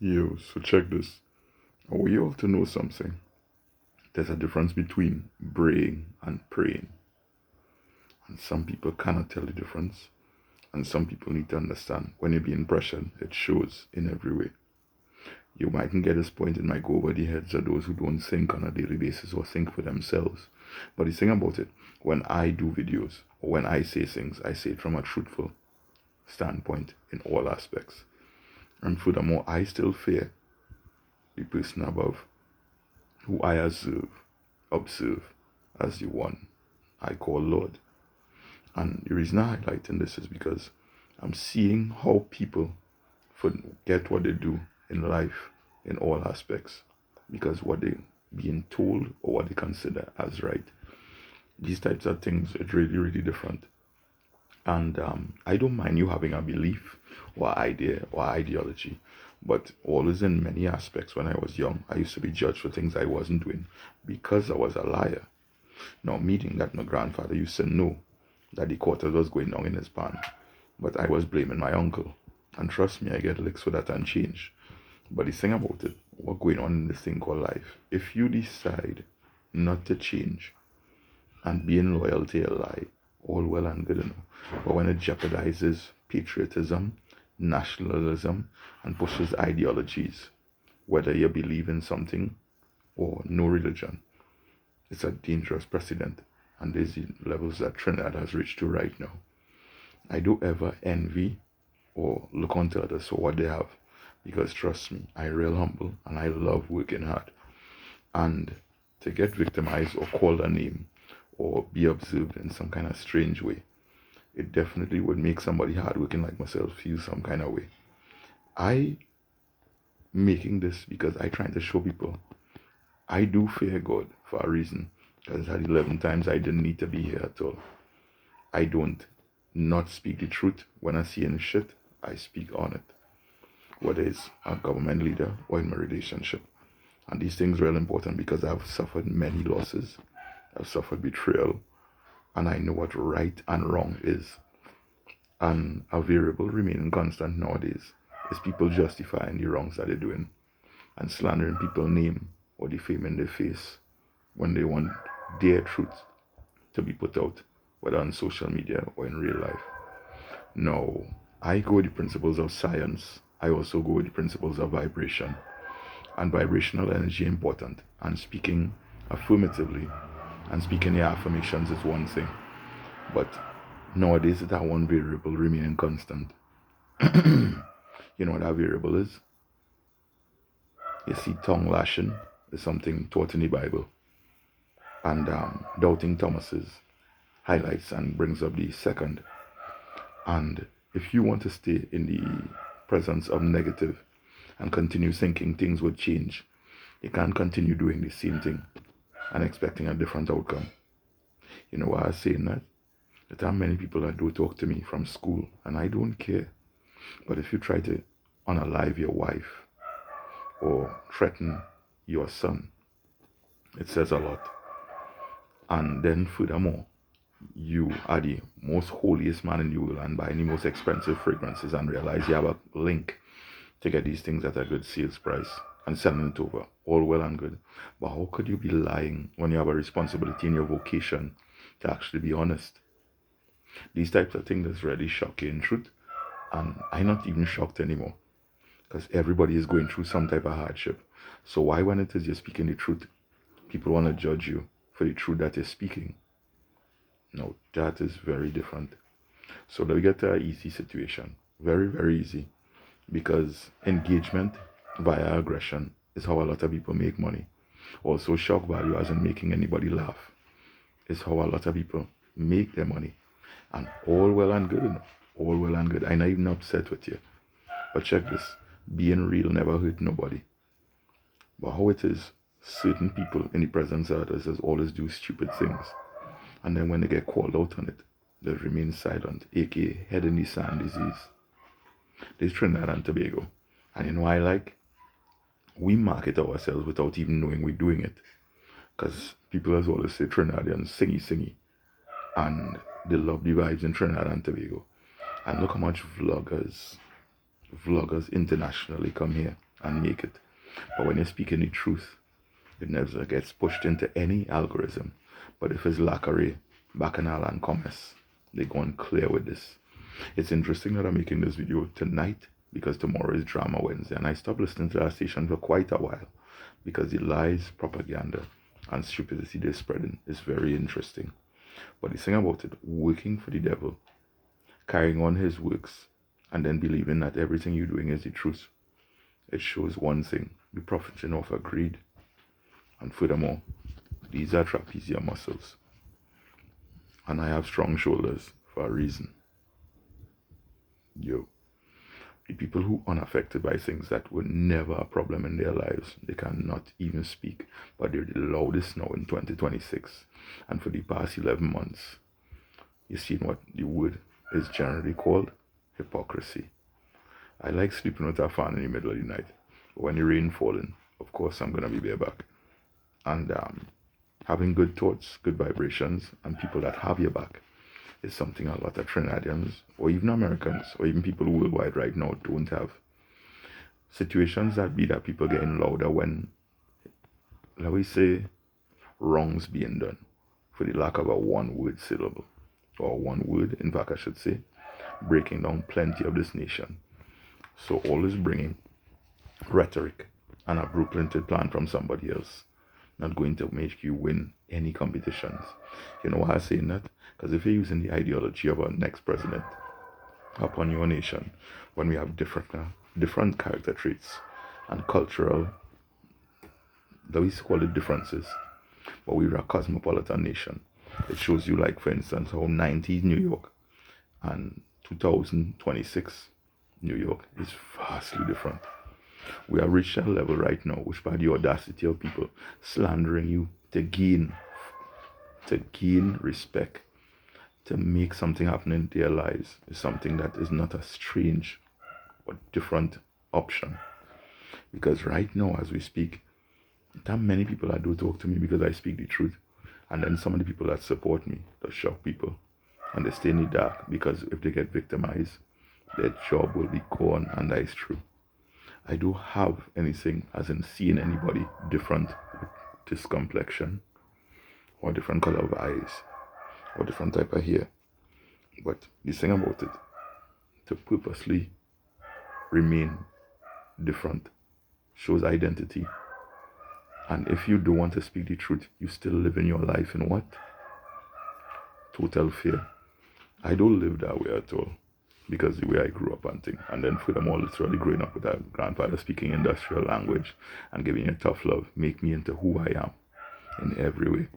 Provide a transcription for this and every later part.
Yo, so check this. I want you all to know something. There's a difference between braying and praying. And some people cannot tell the difference. And some people need to understand when you're being pressured, it shows in every way. You mightn't get this point, it might go over the heads of those who don't think on a daily basis or think for themselves. But the thing about it, when I do videos or when I say things, I say it from a truthful standpoint in all aspects. And furthermore, I still fear the person above, who I observe as the one I call Lord. And the reason I'm highlighting this is because I'm seeing how people forget what they do in life in all aspects because what they being told or what they consider as right. These types of things are really, really different. And I don't mind you having a belief or idea or ideology, but always in many aspects when I was young, I used to be judged for things I wasn't doing because I was a liar. Now, meeting that my grandfather used to know that the quarters was going down in his pan, but I was blaming my uncle. And trust me, I get licks for that and change. But the thing about it, what going on in this thing called life, if you decide not to change and being loyal to your lie, all well and good enough. But when it jeopardizes patriotism, nationalism, and pushes ideologies, whether you believe in something or no religion, it's a dangerous precedent. And there's the levels that Trinidad has reached to right now. I don't ever envy or look onto others for what they have. Because trust me, I real humble and I love working hard. And to get victimized or called a name or be observed in some kind of strange way, it definitely would make somebody hardworking like myself feel some kind of way. I making this because I trying to show people I do fear God for a reason. Because had 11 times I didn't need to be here at all. I don't not speak the truth when I see any shit. I speak on it, whether it's a government leader or in my relationship. And these things are real important because I've suffered many losses. I've suffered betrayal. And I know what right and wrong is. And a variable remaining constant nowadays is people justifying the wrongs that they're doing and slandering people's name or defaming their face when they want their truth to be put out, whether on social media or in real life. No, I go with the principles of science. I also go with the principles of vibration. And vibrational energy important. And speaking affirmatively and speaking the affirmations is one thing. But nowadays that one variable remaining constant. You know what that variable is? You see, tongue lashing is something taught in the Bible. And doubting Thomas's highlights and brings up the second. And if you want to stay in the presence of negative and continue thinking things would change, you can't continue doing the same thing and expecting a different outcome. You know why I'm saying that? There are many people that do talk to me from school, and I don't care. But if you try to unalive your wife or threaten your son, it says a lot. And then furthermore, you are the most holiest man in the world and buy the most expensive fragrances and realize you have a link to get these things at a good sales price and selling it over. All well and good. But how could you be lying when you have a responsibility in your vocation to actually be honest? These types of things is really shocking in truth. And I'm not even shocked anymore. Because everybody is going through some type of hardship. So why when it is you're speaking the truth, people want to judge you for the truth that you're speaking? No, that is very different. So let me get to an easy situation. Very, very easy. Because engagement via aggression is how a lot of people make money. Also, shock value, as in making anybody laugh, is how a lot of people make their money. And all well and good enough. All well and good. I'm not even upset with you. But check this. Being real never hurt nobody. But how it is, certain people in the presence of others is always do stupid things. And then when they get called out on it, they remain silent, aka head in the sand disease. There's Trinidad and Tobago. And you know I like? We market ourselves without even knowing we're doing it. Because people as always say Trinidadians singy. And they love the vibes in Trinidad and Tobago. And look how much vloggers internationally come here and make it. But when you're speaking the truth, it never gets pushed into any algorithm. But if it's Lacqueray, Bacchanal, and Commerce, they go on clear with this. It's interesting that I'm making this video tonight because tomorrow is Drama Wednesday, and I stopped listening to that station for quite a while because the lies, propaganda, and stupidity they're spreading is very interesting. But the thing about it, working for the devil, carrying on his works, and then believing that everything you're doing is the truth, it shows one thing: you're profiting off of greed. And furthermore, these are trapezius muscles. And I have strong shoulders for a reason. Yo. The people who are unaffected by things that were never a problem in their lives, they cannot even speak, but they're the loudest now in 2026. And for the past 11 months, you've seen what the word is generally called hypocrisy. I like sleeping with a fan in the middle of the night. But when the rain falling, of course I'm going to be bareback. And having good thoughts, good vibrations, and people that have your back is something a lot of Trinidadians, or even Americans, or even people worldwide right now don't have. Situations that be that people getting louder when, let me say, wrongs being done, for the lack of a one-word syllable, or one word, in fact I should say, breaking down plenty of this nation. So always bringing rhetoric and a blueprinted plan from somebody else, not going to make you win any competitions. You know why I'm saying that? Because if you're using the ideology of our next president upon your nation, when we have different character traits and cultural, that we call it differences, but we're a cosmopolitan nation. It shows you, like, for instance, how 90s New York and 2026 New York is vastly different. We have reached a level right now which, by the audacity of people slandering you to gain respect, to make something happen in their lives, is something that is not a strange but different option. Because right now, as we speak, there are many people that do talk to me because I speak the truth, and then some of the people that support me, that shock people, and they stay in the dark because if they get victimized, their job will be gone, and that is true. I don't have anything as in seeing anybody different with this complexion, or different color of eyes, or different type of hair. But the thing about it, to purposely remain different shows identity. And if you don't want to speak the truth, you still live in your life in what? Total fear. I don't live that way at all, because the way I grew up and thing. And then furthermore, literally growing up with a grandfather speaking industrial language and giving you tough love make me into who I am in every way.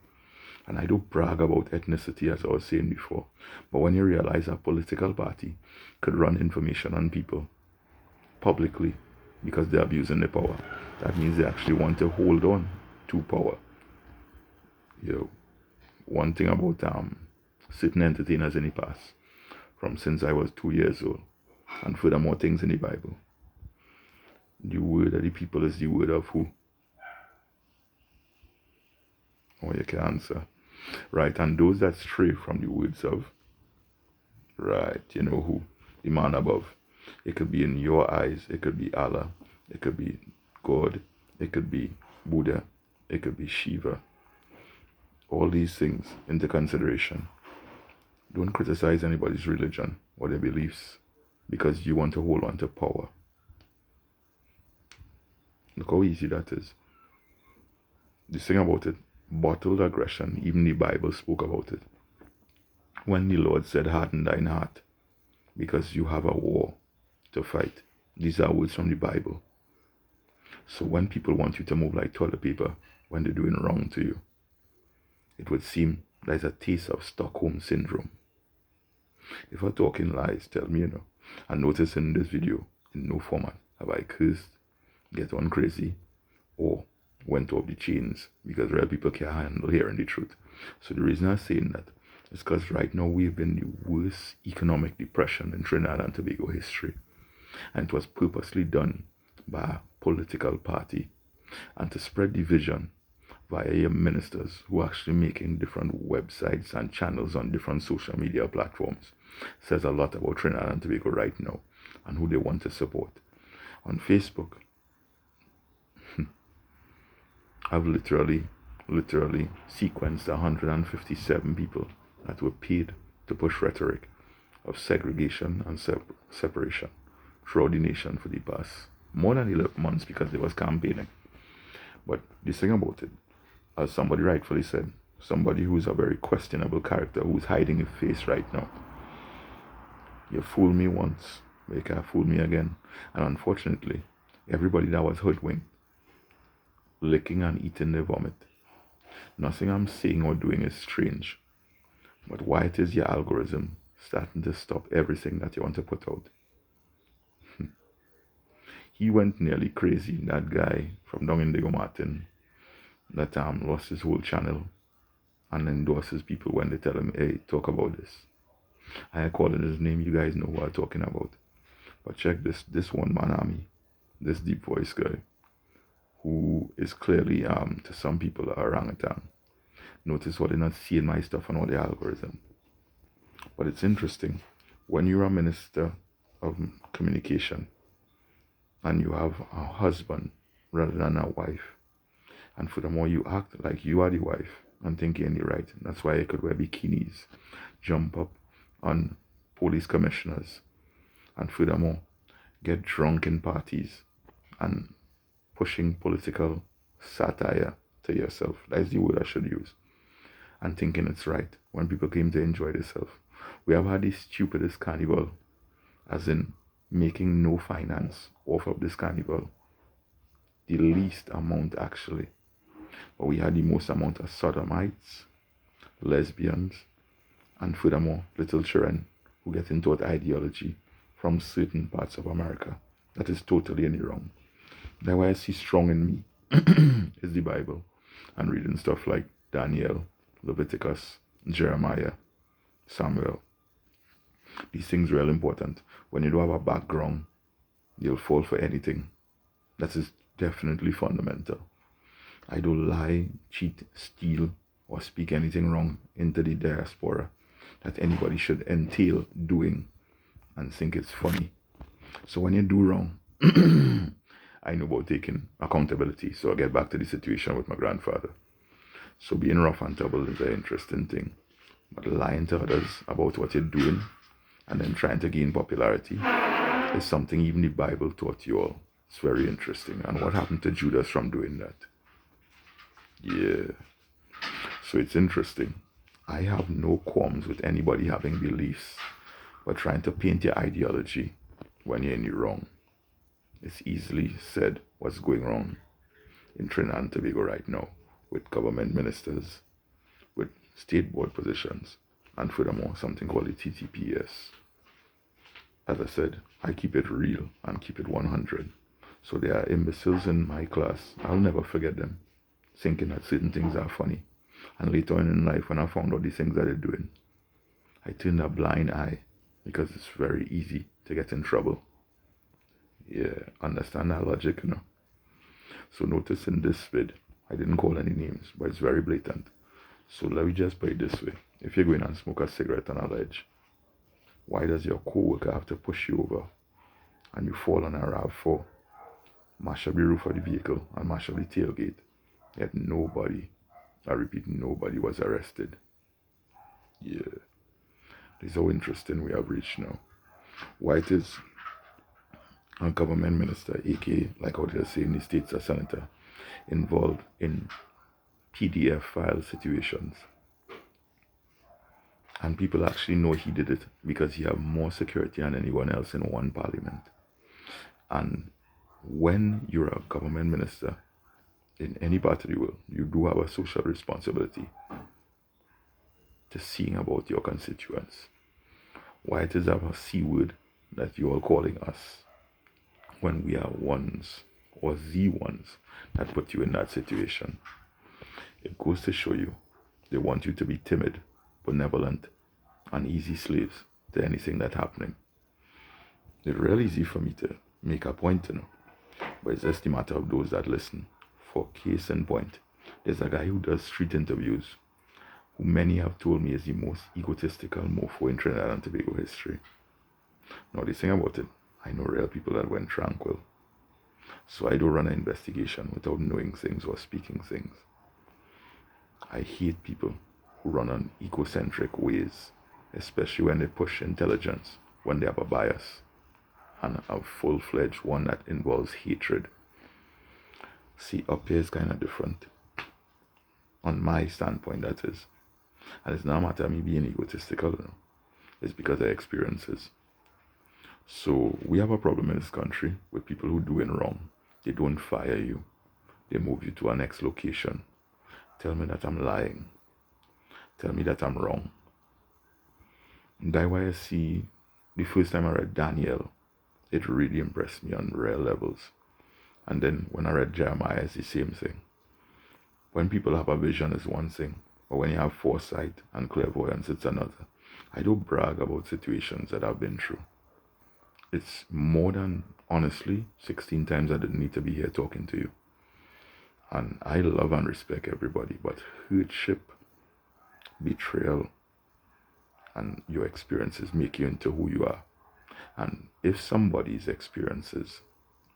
And I don't brag about ethnicity, as I was saying before. But when you realize a political party could run information on people publicly because they're abusing their power, that means they actually want to hold on to power. One thing about certain entertainers in the past, from since I was 2 years old, and furthermore things in the Bible, the word of the people is the word of who? Oh, you can answer. Right, and those that stray from the words of, right, you know who? The man above. It could be in your eyes, it could be Allah, it could be God, it could be Buddha, it could be Shiva. All these things into consideration. Don't criticize anybody's religion or their beliefs because you want to hold on to power. Look how easy that is. The thing about it, bottled aggression, even the Bible spoke about it. When the Lord said, harden thine heart, because you have a war to fight. These are words from the Bible. So when people want you to move like toilet paper when they're doing wrong to you, it would seem there's a taste of Stockholm syndrome. If I'm talking lies, tell me, And notice in this video, in no format have I cursed, get on crazy, or went off the chains, because real people can't handle hearing the truth. So the reason I'm saying that is because right now we've been the worst economic depression in Trinidad and Tobago history. And it was purposely done by a political party, and to spread division via your ministers who are actually making different websites and channels on different social media platforms says a lot about Trinidad and Tobago right now and who they want to support. On Facebook, I've literally sequenced 157 people that were paid to push rhetoric of segregation and separation throughout the nation for the past more than 11 months because they was campaigning. But the thing about it, as somebody rightfully said, somebody who's a very questionable character who's hiding his face right now. You fooled me once, but you can't fool me again. And unfortunately, everybody that was hoodwinked, licking and eating their vomit. Nothing I'm saying or doing is strange, but why it is your algorithm starting to stop everything that you want to put out. He went nearly crazy, that guy from down in Diego Martin, that lost his whole channel and endorses people when they tell him, hey, talk about this. I call it his name, you guys know what I'm talking about. But check this one man army, this deep voice guy, who is clearly, to some people, a orangutan. Notice what they're not seeing my stuff on all the algorithm. But it's interesting, when you're a minister of communication, and you have a husband rather than a wife, and furthermore you act like you are the wife and think you're right. That's why you could wear bikinis, jump up on police commissioners, and furthermore get drunk in parties and pushing political satire to yourself. That's the word I should use. And thinking it's right when people came to enjoy themselves. We have had the stupidest carnival, as in making no finance off of this carnival. The least amount actually. But we had the most amount of sodomites, lesbians, and furthermore little children who get into ideology from certain parts of America. That is totally in the wrong. That's why I see strong in me is the Bible, and reading stuff like Daniel, Leviticus, Jeremiah, Samuel. These things are real important. When you don't have a background, you'll fall for anything. That is definitely fundamental. I don't lie, cheat, steal, or speak anything wrong into the diaspora that anybody should entail doing and think it's funny. So when you do wrong, I know about taking accountability. So I get back to the situation with my grandfather. So being rough and tumble is an interesting thing. But lying to others about what you're doing and then trying to gain popularity is something even the Bible taught you all. It's very interesting. And what happened to Judas from doing that? Yeah. So it's interesting. I have no qualms with anybody having beliefs, but trying to paint your ideology when you're in the wrong. It's easily said what's going wrong in Trinidad and Tobago right now with government ministers, with state board positions, and furthermore something called the TTPS. As I said, I keep it real and keep it 100. So there are imbeciles in my class, I'll never forget them, thinking that certain things are funny. And later on in life, when I found out the things that they're doing, I turned a blind eye because it's very easy to get in trouble. Yeah, understand that logic, you know. So notice in this vid, I didn't call any names, but it's very blatant. So let me just put it this way. If you're going and smoke a cigarette on a ledge, why does your co-worker have to push you over and you fall on a RAV4, mash up the roof of the vehicle and mash up the tailgate, yet nobody, I repeat, nobody was arrested? Yeah, this is how interesting we have reached now. Why it is a government minister, aka, like how they say in the States, a senator, involved in PDF file situations. And people actually know he did it because he have more security than anyone else in one parliament. And when you're a government minister in any part of the world, you do have a social responsibility to seeing about your constituents. Why it is a C word that you are calling us when we are ones or the ones that put you in that situation? It goes to show you they want you to be timid, benevolent, and easy slaves to anything that's happening. It's really easy for me to make a point, you know, but it's just the matter of those that listen. For case in point, there's a guy who does street interviews, who many have told me is the most egotistical mofo in Trinidad and Tobago history. Now the thing about it, I know real people that went tranquil. So I don't run an investigation without knowing things or speaking things. I hate people who run on egocentric ways, especially when they push intelligence, when they have a bias, and a full-fledged one that involves hatred. See, up here is kind of different. On my standpoint, that is. And it's not a matter of me being egotistical, you know. It's because of experiences. So we have a problem in this country with people who doing wrong. They don't fire you. They move you to a next location. Tell me that I'm lying. Tell me that I'm wrong. That's why I see the first time I read Daniel, it really impressed me on rare levels. And then when I read Jeremiah, it's the same thing. When people have a vision, it's one thing. But when you have foresight and clairvoyance, it's another. I don't brag about situations that I've been through. It's more than, honestly, 16 times I didn't need to be here talking to you. And I love and respect everybody, but hardship, betrayal, and your experiences make you into who you are. And if somebody's experiences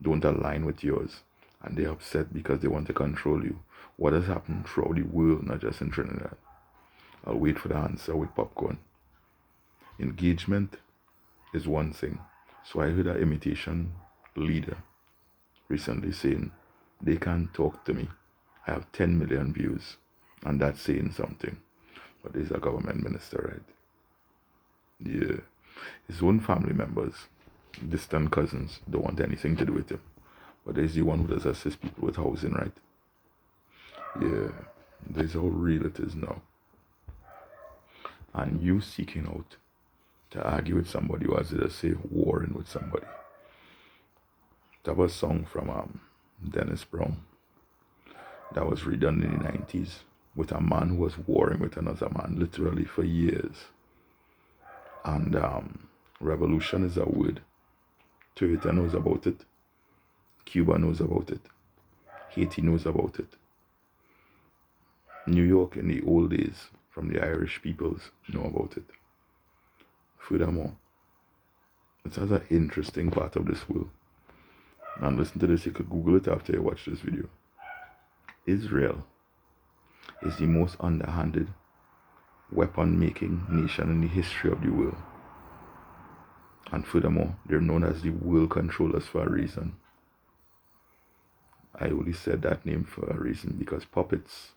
don't align with yours, and they're upset because they want to control you, what has happened throughout the world, not just in Trinidad? I'll wait for the answer with popcorn. Engagement is one thing. So I heard an imitation leader recently saying, they can't talk to me. I have 10 million views. And that's saying something. But he's a government minister, right? Yeah. His own family members, distant cousins, don't want anything to do with him. But there's the one who does assist people with housing, right? Yeah. There's how real it is now. And you seeking out to argue with somebody who has to say warring with somebody. That was a song from Dennis Brown that was redone in the 90s with a man who was warring with another man literally for years. And revolution is a word. Toyota knows about it. Cuba knows about it. Haiti knows about it. New York in the old days from the Irish peoples know about it. Furthermore, it's such an interesting part of this world. And listen to this, you could Google it after you watch this video. Israel is the most underhanded weapon-making nation in the history of the world. And furthermore, they're known as the world controllers for a reason. I only said that name for a reason because puppets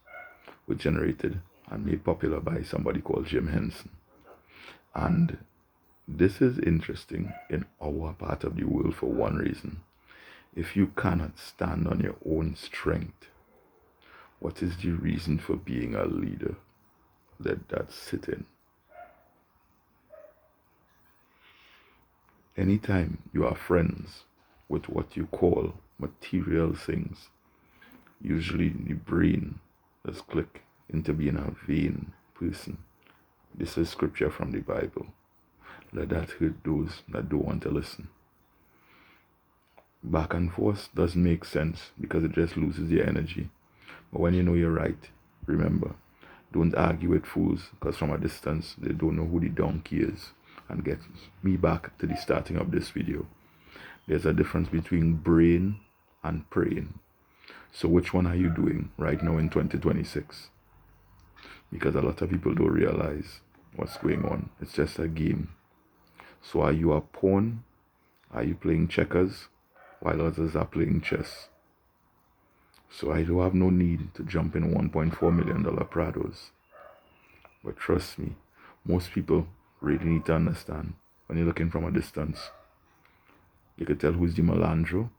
were generated and made popular by somebody called Jim Henson. And this is interesting in our part of the world for one reason. If you cannot stand on your own strength, what is the reason for being a leader? Let that sit in. Anytime you are friends with what you call material things, usually the brain does click into being a vain person. This is scripture from the Bible. Let that hurt those that don't want to listen. Back and forth doesn't make sense because it just loses your energy. But when you know you're right, remember, don't argue with fools because from a distance they don't know who the donkey is. And gets me back to the starting of this video. There's a difference between brain and praying. So which one are you doing right now in 2026? Because a lot of people don't realize what's going on. It's just a game. So are you a pawn? Are you playing checkers while others are playing chess? So I don't have no need to jump in $1.4 million Prados. But trust me, most people really need to understand when you're looking from a distance. You could tell who's the Melandro,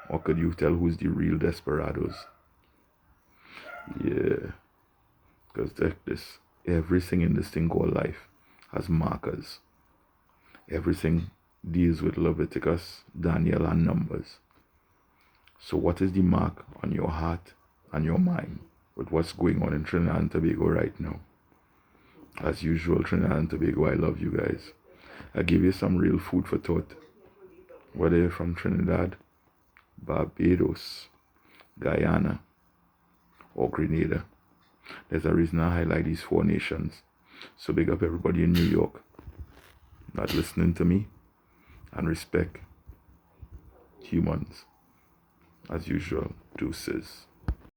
or could you tell who's the real desperados? Yeah, because check this. Everything in this thing called life has markers. Everything deals with Leviticus, Daniel, and Numbers. So what is the mark on your heart and your mind with what's going on in Trinidad and Tobago right now? As usual, Trinidad and Tobago, I love you guys. I give you some real food for thought. Whether you're from Trinidad, Barbados, Guyana, or Grenada, there's a reason I highlight these 4 nations. So big up everybody in New York not listening to me, and respect humans As usual, deuces.